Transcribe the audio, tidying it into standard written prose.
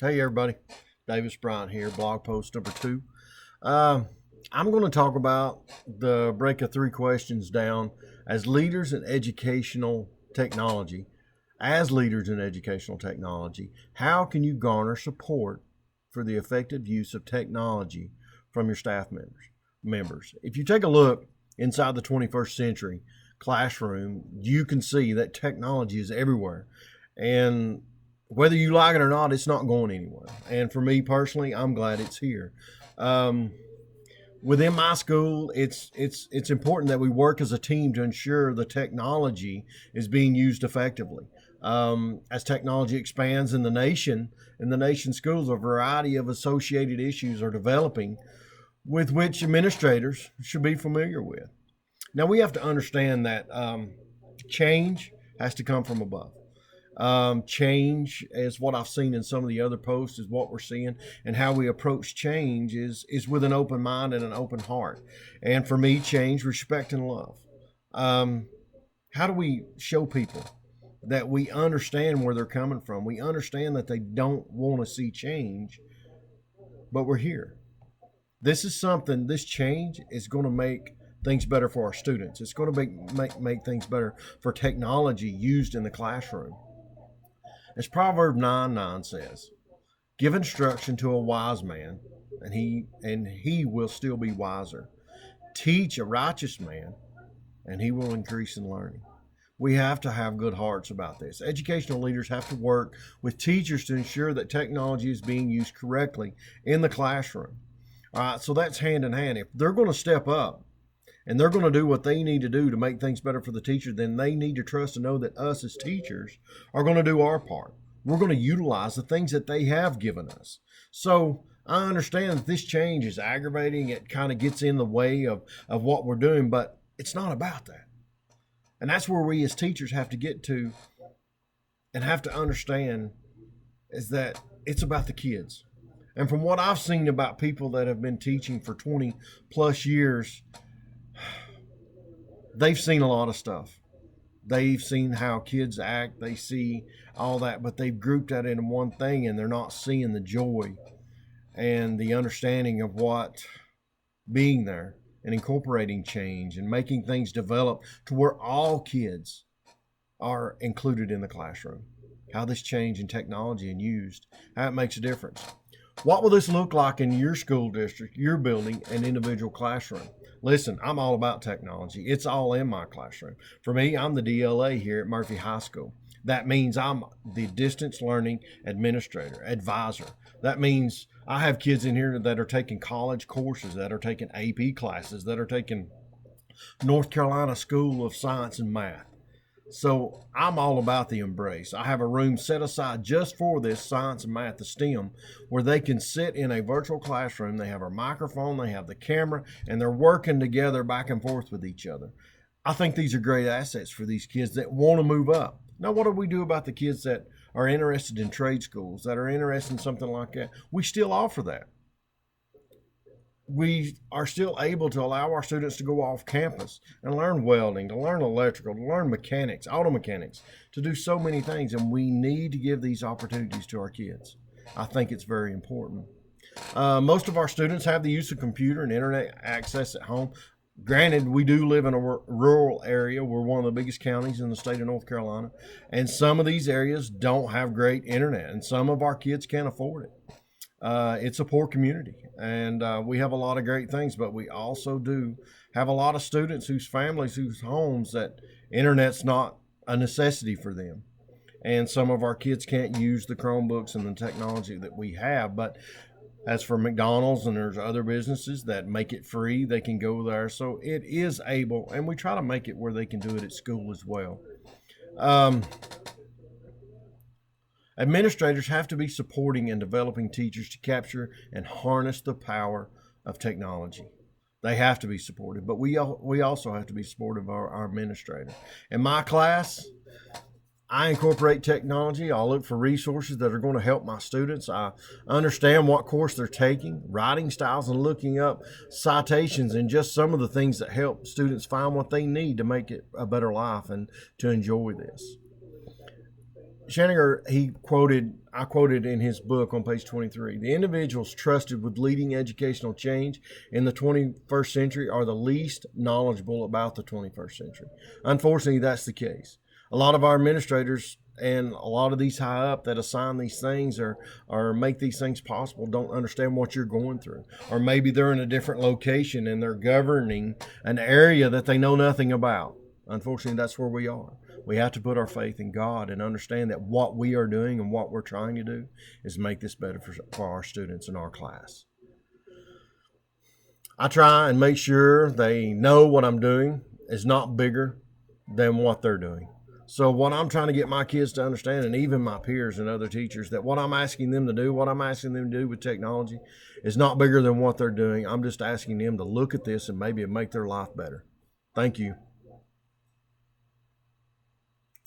Hey everybody, Davis Bryant here, blog post number 2. Uh, I'm going to talk about the break of 3 questions down as leaders in educational technology. As leaders in educational technology, how can you garner support for the effective use of technology from your staff members? If you take a look inside the 21st century classroom, you can see that technology is everywhere. And whether you like it or not, it's not going anywhere. And for me personally, I'm glad it's here. Um, Within my school, it's important that we work as a team to ensure the technology is being used effectively. As technology expands in the nation's schools, a variety of associated issues are developing with which administrators should be familiar with. Now we have to understand that change has to come from above. Change, as what I've seen in some of the other posts, is what we're seeing, and how we approach change is with an open mind and an open heart. And for me, change, respect, and love. Um, how do we show people that we understand where they're coming from? We understand that they don't want to see change, but we're here. This is something. This change is going to make things better for our students. It's going to make things better for technology used in the classroom. As Proverb 9:9 says, give instruction to a wise man, and he will still be wiser. Teach a righteous man, and he will increase in learning. We have to have good hearts about this. Educational leaders have to work with teachers to ensure that technology is being used correctly in the classroom. All right, so that's hand in hand. If they're going to step up and they're going to do what they need to do to make things better for the teacher, then they need to trust and know that us as teachers are going to do our part. We're going to utilize the things that they have given us. So I understand that this change is aggravating. It kind of gets in the way of what we're doing, but it's not about that. And that's where we as teachers have to get to and have to understand is that it's about the kids. And from what I've seen about people that have been teaching for 20 plus years, they've seen a lot of stuff. They've seen how kids act, they see all that, but they've grouped that into one thing and they're not seeing the joy and the understanding of what being there and incorporating change and making things develop to where all kids are included in the classroom. How this change in technology and used, how it makes a difference. What will this look like in your school district, your building, and individual classroom? Listen, I'm all about technology. It's all in my classroom. For me, I'm the DLA here at Murphy High School. That means I'm the distance learning administrator, advisor. That means I have kids in here that are taking college courses, that are taking AP classes, that are taking North Carolina School of Science and Math. So I'm all about the embrace. I have a room set aside just for this science and math, the STEM, where they can sit in a virtual classroom. They have a microphone, they have the camera, and they're working together back and forth with each other. I think these are great assets for these kids that want to move up. Now, what do we do about the kids that are interested in trade schools, that are interested in something like that? We still offer that. We are still able to allow our students to go off campus and learn welding, to learn electrical, to learn mechanics, auto mechanics, to do so many things. And we need to give these opportunities to our kids. I think it's very important. Most of our students have the use of computer and internet access at home. Granted, we do live in a rural area. We're one of the biggest counties in the state of North Carolina. And some of these areas don't have great internet, and some of our kids can't afford it. It's a poor community, and we have a lot of great things, but we also do have a lot of students whose families, whose homes, that internet's not a necessity for them. And some of our kids can't use the Chromebooks and the technology that we have. But as for McDonald's and there's other businesses that make it free, they can go there. So it is able, and we try to make it where they can do it at school as well. Um, Administrators have to be supporting and developing teachers to capture and harness the power of technology. They have to be supportive, but we also have to be supportive of our administrator. In my class, I incorporate technology. I look for resources that are going to help my students. I understand what course they're taking, writing styles, and looking up citations and just some of the things that help students find what they need to make it a better life and to enjoy this. Scheninger, I quoted in his book on page 23, the individuals trusted with leading educational change in the 21st century are the least knowledgeable about the 21st century. Unfortunately, that's the case. A lot of our administrators and a lot of these high up that assign these things or make these things possible don't understand what you're going through. Or maybe they're in a different location and they're governing an area that they know nothing about. Unfortunately, that's where we are. We have to put our faith in God and understand that what we are doing and what we're trying to do is make this better for our students in our class. I try and make sure they know what I'm doing is not bigger than what they're doing. So what I'm trying to get my kids to understand, and even my peers and other teachers, that what I'm asking them to do, what I'm asking them to do with technology is not bigger than what they're doing. I'm just asking them to look at this and maybe make their life better. Thank you.